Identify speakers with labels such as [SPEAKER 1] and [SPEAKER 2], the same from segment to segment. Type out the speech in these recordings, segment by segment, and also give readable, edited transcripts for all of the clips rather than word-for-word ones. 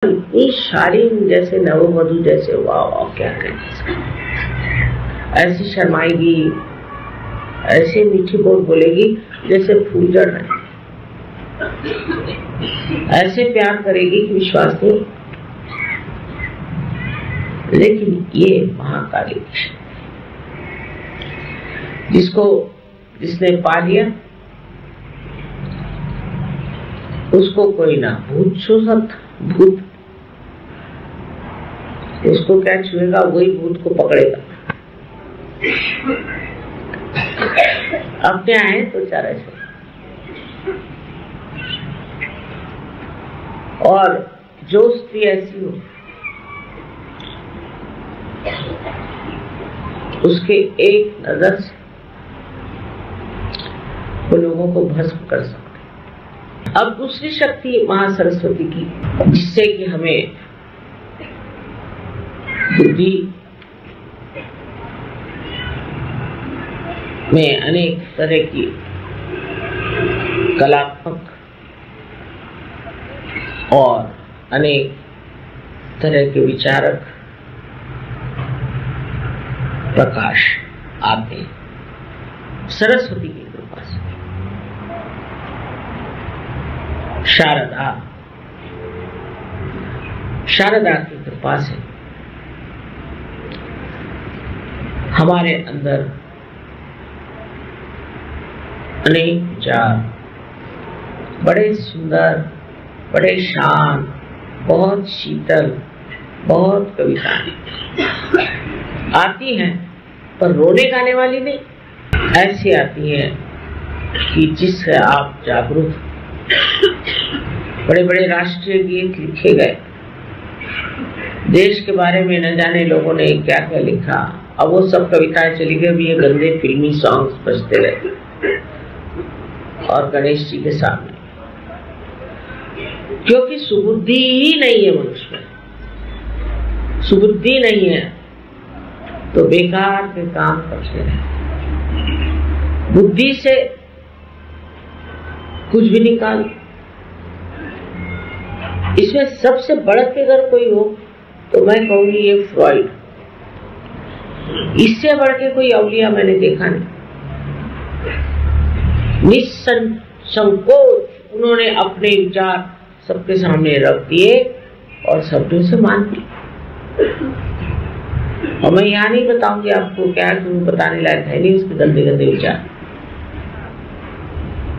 [SPEAKER 1] इतनी शालीन जैसे नववधु जैसे, वाह वाह क्या कहते, ऐसी शर्माएगी, ऐसे मीठी बोल बोलेगी जैसे फूल जड़ रहे, ऐसे प्यार करेगी कि विश्वास नहीं। लेकिन ये महाकाली जिसने पा लिया उसको कोई ना भूत छू सकता। भूत उसको क्या छुएगा, वही भूत को पकड़ेगा। अपने आए तो चारा से। और जो स्त्री ऐसी हो उसके एक नजर से वो लोगों को भस्म कर सकते। अब दूसरी शक्ति महासरस्वती की, जिससे कि हमें बुद्धि में अनेक तरह की कलात्मक और अनेक तरह के विचारक प्रकाश आते हैं सरस्वती की कृपा से। शारदा की कृपा से हमारे अंदर अनेक विचार, बड़े सुंदर, बड़े शांत, बहुत शीतल, बहुत कविताएं आती हैं, पर रोने गाने वाली नहीं। ऐसी आती हैं कि जिससे आप जागरूक। बड़े बड़े राष्ट्रीय गीत लिखे गए, देश के बारे में न जाने लोगों ने क्या क्या लिखा। अब वो सब कविताएं चली गई, भी ये गंदे फिल्मी सॉन्ग्स बजते रहे और गणेश जी के सामने, क्योंकि सुबुद्धि ही नहीं है मनुष्य में। सुबुद्धि नहीं है तो बेकार के काम करते रहे। बुद्धि से कुछ भी निकाल। इसमें सबसे बढ़ के अगर कोई हो तो मैं कहूंगी ये फ्रॉइड। इससे बढ़ के कोई अवलिया मैंने देखा नहीं। निसंकोच उन्होंने अपने विचार सबके सामने रख दिए और शब्दों से मान दिए। और मैं यहाँ नहीं बताऊंगी आपको क्या, क्यों बताने लायक है नहीं उसके गंदे गंदे विचार।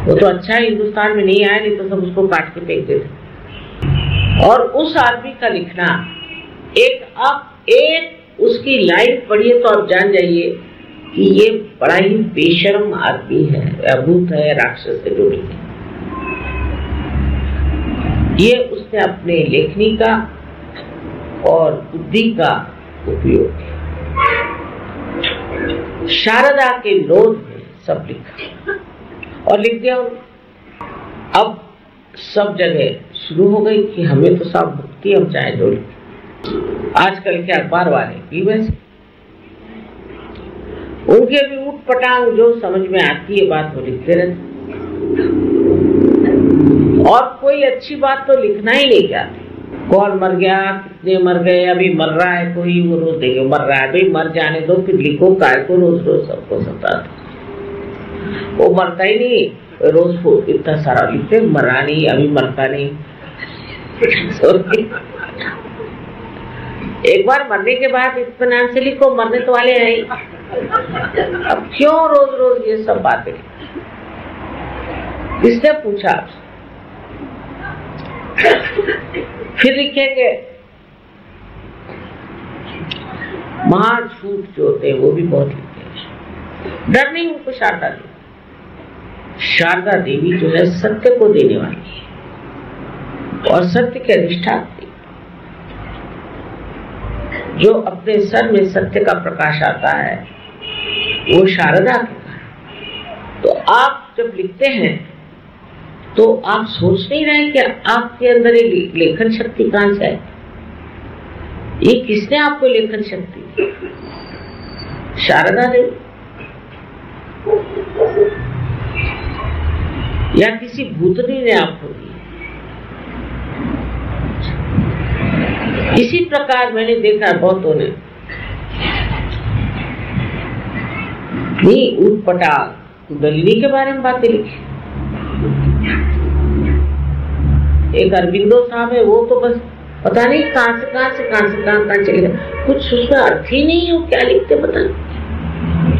[SPEAKER 1] वो तो अच्छा है हिंदुस्तान में नहीं आया, नहीं तो सब उसको काट के फेंक देते। और उस आदमी का लिखना एक उसकी लाइन पढ़िए तो आप जान जाइए कि ये बड़ा ही बेशर्म आदमी है, या भूत है, राक्षस से जुड़ी है। ये उसने अपने लेखनी का और बुद्धि का उपयोग किया। शारदा के लोध में सब लिखा और लिख दिया। अब सब जगह शुरू हो गई कि हमें तो सब भक्ति, हम चाहे जो लिखें। आजकल के अखबार वाले भी वैसे, उनके भी ऊट पटांग जो समझ में आती है बात वो लिखते रहते, और कोई अच्छी बात तो लिखना ही नहीं चाहते। कौन मर गया, कितने मर गए, अभी मर रहा है कोई, वो रोज देखे मर रहा है, भाई मर जाने दो, फिर लिखो काय को रोज रोज सबको सताते। वो मरता ही नहीं, रोज को इतना सारा लिखते, मरा नहीं, अभी मरता नहीं। एक बार मरने के बाद इत्मीनान से लिखो, मरने तो वाले हैं ही। अब क्यों रोज रोज ये सब बातें? किसने पूछा आपसे? फिर लिखेंगे महाझूठ जो होते हैं वो भी बहुत लिखते हैं। डर नहीं उनको शारदा देवी। शारदा देवी जो है सत्य को देने वाली है और सत्य के अधिष्ठात्री। जो अपने सर में सत्य का प्रकाश आता है वो शारदा के कारण। तो आप जब लिखते हैं तो आप सोच नहीं रहे कि आपके अंदर एक लेखन शक्ति कहां से है। ये किसने आपको लेखन शक्ति दी? शारदा देवी या किसी भूतनी ने आपको दी? इसी प्रकार मैंने देखा बहुतों ने ऊटपटांग कुंडलिनी के बारे में बातें लिखी। एक अरविंदो साहब है, वो तो बस पता नहीं कहां से चले गए, कुछ उसमें अर्थ ही नहीं है, वो क्या लिखते पता नहीं।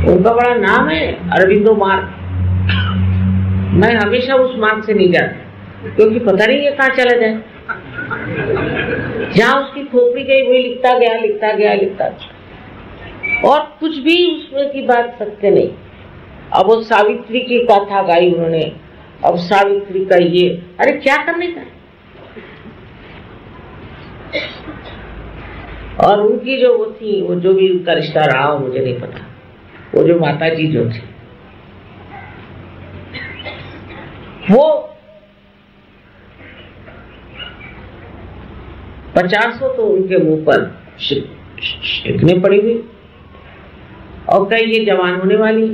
[SPEAKER 1] उनका बड़ा नाम है अरविंदो मार्ग। मैं हमेशा उस मार्ग से नहीं जाता, क्योंकि पता नहीं है कहाँ चला जाए। जहाँ उसकी खोपड़ी गई वही लिखता गया, और कुछ भी उसमें की बात सत्य नहीं। अब वो सावित्री की कथा गाई उन्होंने, अब सावित्री का ये, अरे क्या करने का। और उनकी जो वो थी, वो जो भी उनका रिश्ता रहा हो मुझे नहीं पता, वो जो माता जी जो थी, वो 50 तो उनके मुंह पर शिकने पड़ी हुई, और कई ये जवान होने वाली,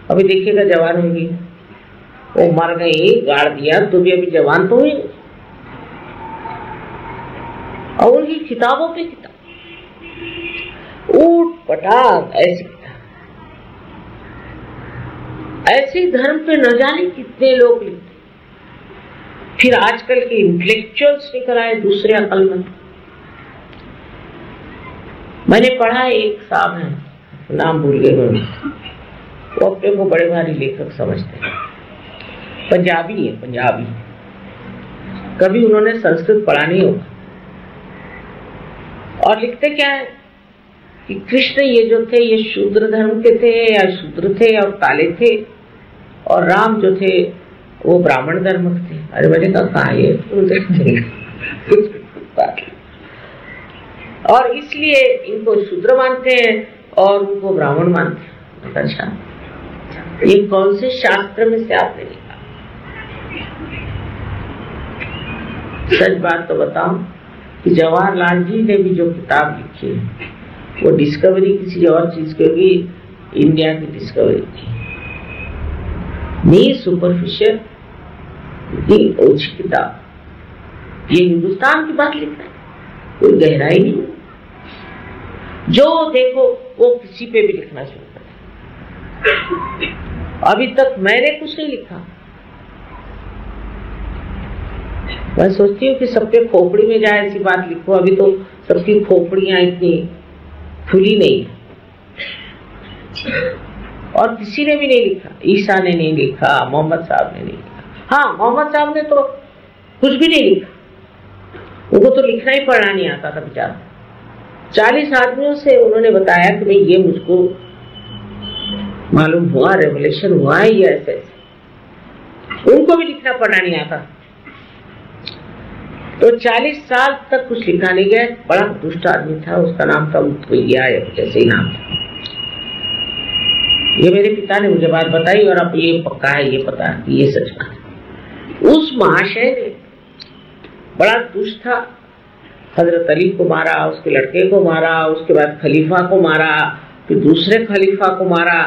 [SPEAKER 1] अभी देखिएगा जवान होगी, वो मर गई, गाड़ दिया तो भी अभी जवान तो हुई। और उनकी किताबों पे किताब, ऊट पटांग ऐसे धर्म पे न जाने कितने लोग लिखते। फिर आजकल के इंटेलेक्चुअल्स निकल आए दूसरे अकलमंद। मैंने पढ़ा, एक साहब है, नाम भूल गए मैं, वो अपने को बड़े भारी लेखक समझते हैं, पंजाबी है, पंजाबी, कभी उन्होंने संस्कृत पढ़ा नहीं होगा, और लिखते क्या है कि कृष्ण ये जो थे ये शूद्र धर्म के थे, या शूद्र थे और काले थे, और राम जो थे वो ब्राह्मण धर्म के थे। अरे मैंने कहा ये और इसलिए इनको शूद्र मानते हैं और उनको ब्राह्मण मानते हैं। अच्छा, ये कौन से शास्त्र में से आपने लिखा? सच बात तो बताओ कि जवाहरलाल जी ने भी जो किताब लिखी है वो डिस्कवरी किसी और चीज की होगी, इंडिया की डिस्कवरी की, नहीं सुपरफिशियल, ओछी किताब। ये हिंदुस्तान की बात लिख रहा है, कोई गहराई नहीं। जो देखो वो किसी पे भी लिखना शुरू कर। अभी तक मैंने कुछ नहीं लिखा। मैं सोचती हूँ कि सबके खोपड़ी में जाए ऐसी बात लिखो। अभी तो सबकी खोपड़ियां इतनी खुली नहीं है, और किसी ने भी नहीं लिखा। ईसा ने नहीं लिखा, मोहम्मद साहब ने नहीं लिखा। हाँ, मोहम्मद साहब ने तो कुछ भी नहीं लिखा, उनको तो लिखना ही पढ़ना नहीं आता था बेचारा। 40 आदमियों से उन्होंने बताया कि नहीं ये मुझको मालूम हुआ, रेवलेशन हुआ है, ये ऐसे ऐसे। उनको भी लिखना पढ़ना नहीं आता, तो 40 साल तक कुछ लिखा नहीं गया। बड़ा दुष्ट आदमी था, उसका नाम था उत्पैया या कुछ ऐसे ही नाम था। ये मेरे पिता ने मुझे बात बताई, और अब ये पक्का है, ये पता है कि ये सच बात है। उस महाशय ने बड़ा दुष्ट था, हजरत अली को मारा, उसके लड़के को मारा, उसके बाद खलीफा को मारा, फिर दूसरे खलीफा को मारा,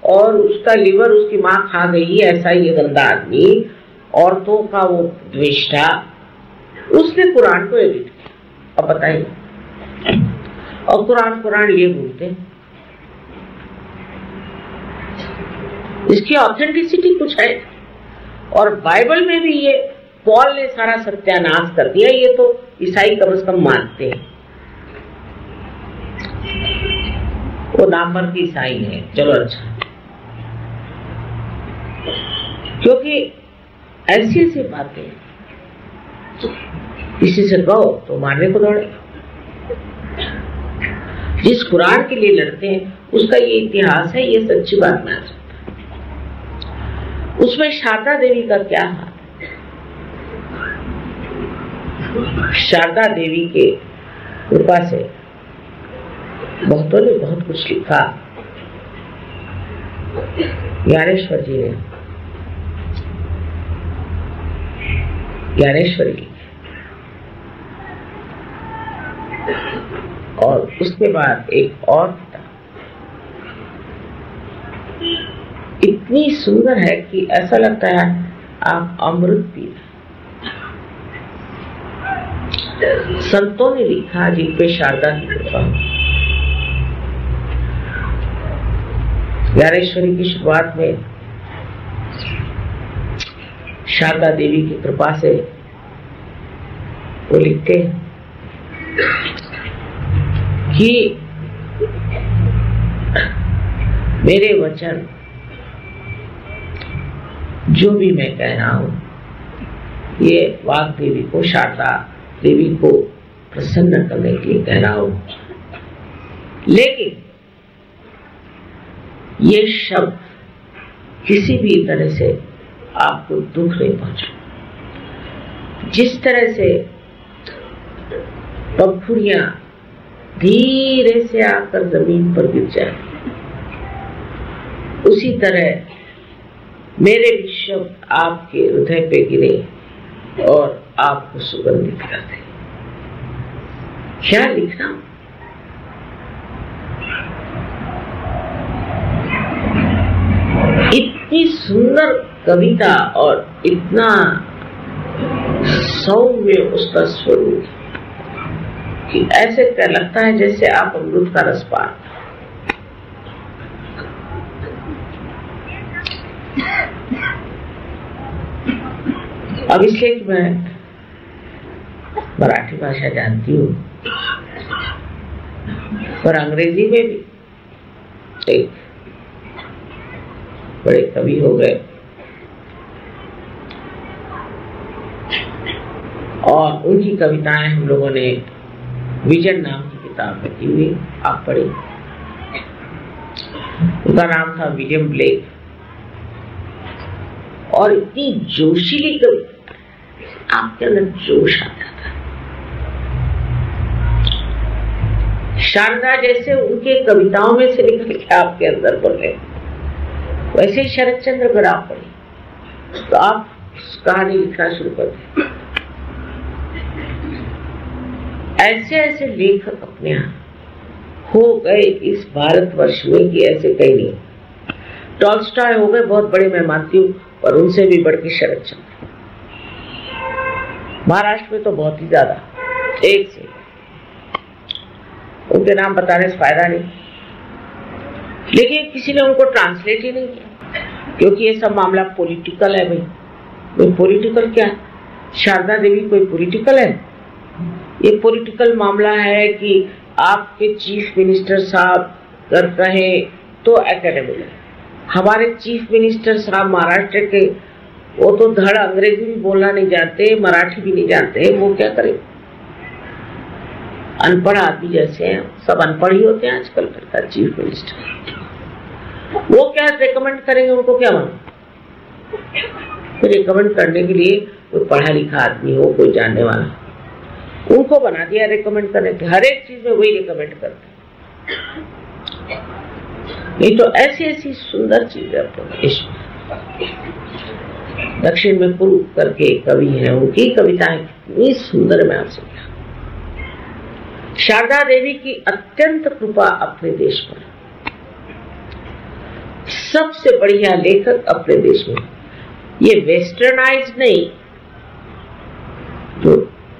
[SPEAKER 1] और उसका लिवर उसकी माँ खा गई। ऐसा ये गंदा आदमी, औरतों का वो द्वेष था। उसने कुरान को एडिट किया। अब बताइए, और कुरान लिए बोलते, इसकी ऑथेंटिसिटी कुछ है। और बाइबल में भी ये पॉल ने सारा सत्यानाश कर दिया। ये तो ईसाई कम से कम मानते हैं, वो नामर्द ईसाई है। चलो अच्छा, क्योंकि ऐसी ऐसी बातें किसी से कहो तो मारने को दौड़े। जिस कुरान के लिए लड़ते हैं उसका ये इतिहास है, ये सच्ची बात मैं सकता। उसमें शारदा देवी का क्या हाल है? शारदा देवी के कृपा से बहुतों ने बहुत कुछ लिखा। ज्ञानेश्वर जी ने ज्ञानेश्वरी लिखी, और उसके बाद एक और किताब इतनी सुंदर है कि ऐसा लगता है आप अमृत पी रहे। संतों ने लिखा जिन पे शारदा की कृपा। ज्ञानेश्वरी की शुरुआत में शारदा देवी की कृपा से वो लिखते हैं कि मेरे वचन जो भी मैं कह रहा हूं, ये वाग देवी को, शारदा देवी को प्रसन्न करने के लिए कह रहा हूं, लेकिन ये शब्द किसी भी तरह से आपको दुख नहीं पहुंचा। जिस तरह से पंखुड़ियां धीरे से आकर जमीन पर गिर जाए, उसी तरह मेरे भी शब्द आपके हृदय पे गिरे और आपको सुगंधित कर दे। क्या लिखना, इतनी सुंदर कविता और इतना सौम्य उसका स्वरूप कि ऐसे लगता है जैसे आप अमृत का रस पा। अब इसलिए कि मैं मराठी भाषा जानती हूँ, पर अंग्रेजी में भी एक बड़े कवि हो गए और उनकी कविताएं हम लोगों ने विजन नाम की किताब रखी हुई, आप पढ़े। उनका नाम था विलियम ब्लेक और इतनी जोशीली कविता, आपके अंदर जोश आता था। शारदा जैसे उनके कविताओं में से निकल के आपके अंदर बोले, वैसे ही शरद चंद्र पर आप पढ़े तो आप कहानी लिखना शुरू कर दें। ऐसे ऐसे लेखक अपने यहाँ हो गए इस भारतवर्ष में कि ऐसे कहीं नहीं। टॉल्स्टॉय हो गए बहुत बड़े, मैं मानती हूँ, पर उनसे भी बढ़ के शरद चंद्र। महाराष्ट्र में तो बहुत ही ज्यादा, एक से उनके नाम बताने से फायदा नहीं, लेकिन किसी ने उनको ट्रांसलेट ही नहीं किया, क्योंकि ये सब मामला पॉलिटिकल है। भाई पॉलिटिकल क्या है? शारदा देवी कोई पॉलिटिकल है? ये पॉलिटिकल मामला है कि आपके चीफ मिनिस्टर साहब कर रहे तो एकेडमी है। हमारे चीफ मिनिस्टर साहब महाराष्ट्र के, वो तो धड़ अंग्रेजी भी बोलना नहीं जानते, मराठी भी नहीं जानते, वो क्या करें? अनपढ़ आदमी जैसे हैं, सब अनपढ़ ही होते हैं आजकल का चीफ मिनिस्टर। वो क्या रिकमेंड करेंगे? उनको क्या मालूम? रिकमेंड करने के लिए कोई पढ़ा लिखा आदमी हो, कोई जानने वाला, उनको बना दिया रिकमेंड करने के। हर एक चीज में वही रिकमेंड करते। नहीं तो ऐसी ऐसी सुंदर चीज है अपने देश में। दक्षिण में पुरु करके कवि हैं, उनकी कविताएं कितनी सुंदर, मैं आपसे क्या। शारदा देवी की अत्यंत कृपा अपने देश पर, सबसे बढ़िया लेखक अपने देश में। ये वेस्टर्नाइज नहीं, जो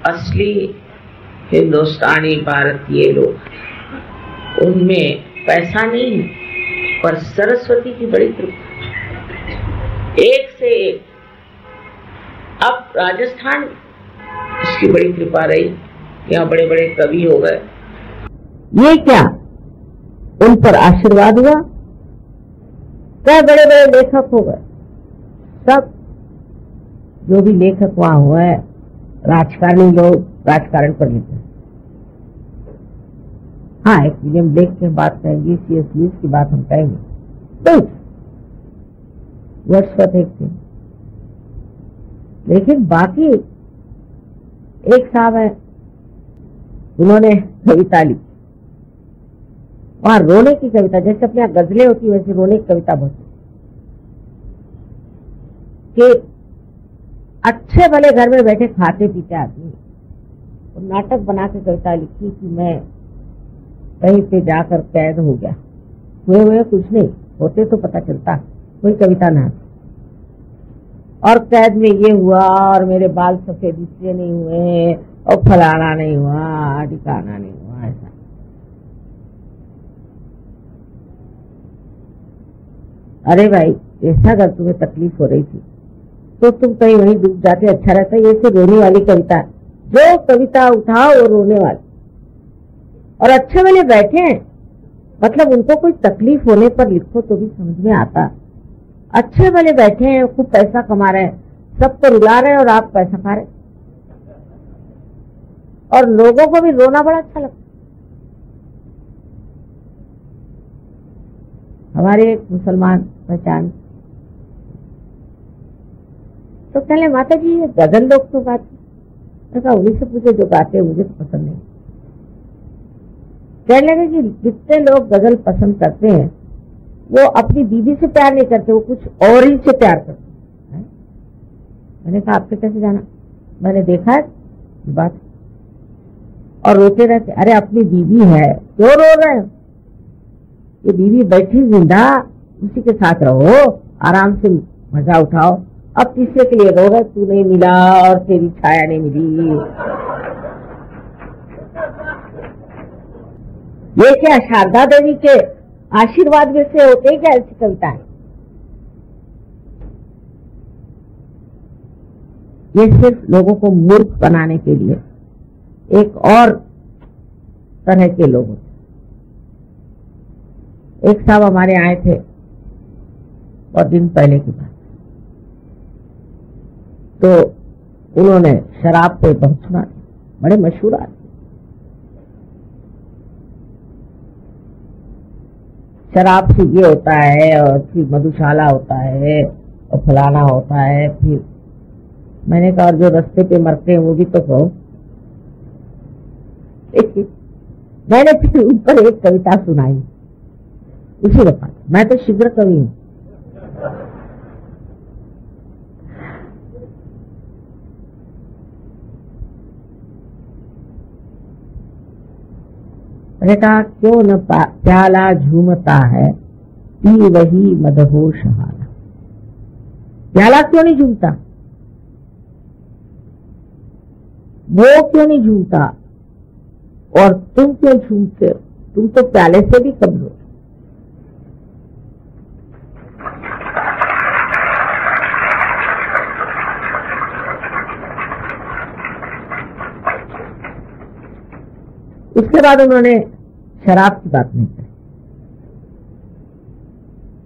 [SPEAKER 1] असली हिंदुस्तानी भारतीय लोग, उनमें पैसा नहीं, पर सरस्वती की बड़ी कृपा, एक से एक। अब राजस्थान, इसकी बड़ी कृपा रही, यहाँ बड़े बड़े कवि हो गए। ये क्या उन पर आशीर्वाद हुआ? क्या बड़े बड़े लेखक हो गए। सब जो भी लेखक वहां हुआ है, राजकारणी लोग राजकारण पर लिखे। हाँ, एक विलियम ब्लेक की बात कहेंगे, C.S. लुईस की बात हम कहेंगे, तो वर्ड्सवर्थ एक थे। लेकिन बाकी एक साहब है, उन्होंने कविता लिखी, वहां रोने की कविता, जैसे अपने यहाँ गजलें होती वैसे रोने की कविता बहुत, कि अच्छे भले घर में बैठे खाते पीते आदमी और नाटक बना के कविता लिखी कि मैं कहीं पे जाकर कैद हो गया। हुए कुछ नहीं, होते तो पता चलता, कोई कविता ना। और कैद में ये हुआ और मेरे बाल सफेद इसलिए नहीं हुए और फलाना नहीं हुआ, ठिकाना नहीं हुआ, ऐसा। अरे भाई, ऐसा अगर तुम्हें तकलीफ हो रही थी तो तुम कहीं वहीं डूब जाते, अच्छा रहता। ये तो रोने वाली कविता है। जो कविता उठाओ वो रोने वाली। और अच्छे वाले बैठे हैं, मतलब उनको कोई तकलीफ होने पर लिखो तो भी समझ में आता। अच्छे वाले बैठे हैं, खूब पैसा कमा रहे हैं, सबको रुला रहे हैं और आप पैसा खा रहे। और लोगों को भी रोना बड़ा अच्छा लगता। हमारे एक मुसलमान पहचान तो कहले, माता जी ये गजल लोग तो गाते। कहा उन्हीं से पूछे जो गाते हैं, मुझे तो पसंद नहीं। कहने लगे कि जितने लोग गजल पसंद करते हैं वो अपनी बीवी से प्यार नहीं करते, वो कुछ और ही से प्यार करते हैं। मैंने कहा आपसे कैसे जाना? मैंने देखा है बात। और रोते रहते, अरे अपनी बीवी है क्यों रो रहे हो? ये बीवी बैठी जिंदा, उसी के साथ रहो, आराम से मजा उठाओ। अब तीसरे के लिए रो रहे, तू नहीं मिला और तेरी छाया नहीं मिली। ये क्या शारदा देवी के आशीर्वाद में से होते क्या ऐसी कविताएं? ये सिर्फ लोगों को मूर्ख बनाने के लिए एक और तरह के लोग होते। एक साहब हमारे आए थे और दिन पहले की बात, तो उन्होंने शराब पे बहुत सुना, बड़े मशहूर आदमी। शराब से ये होता है और फिर मधुशाला होता है और फलाना होता है। फिर मैंने कहा और जो रास्ते पे मरते हैं वो भी तो कहो। मैंने फिर उन पर एक कविता सुनाई उसी वक्त। मैं तो शीघ्र कवि हूं। मैंने कहा क्यों न प्याला झूमता है, पी वही मदहोश हारा। प्याला क्यों नहीं झूमता? वो क्यों नहीं झूमता? और तुम क्यों झूमते हो? तुम तो प्याले से भी कम हो। उसके बाद उन्होंने शराब की बात नहीं की।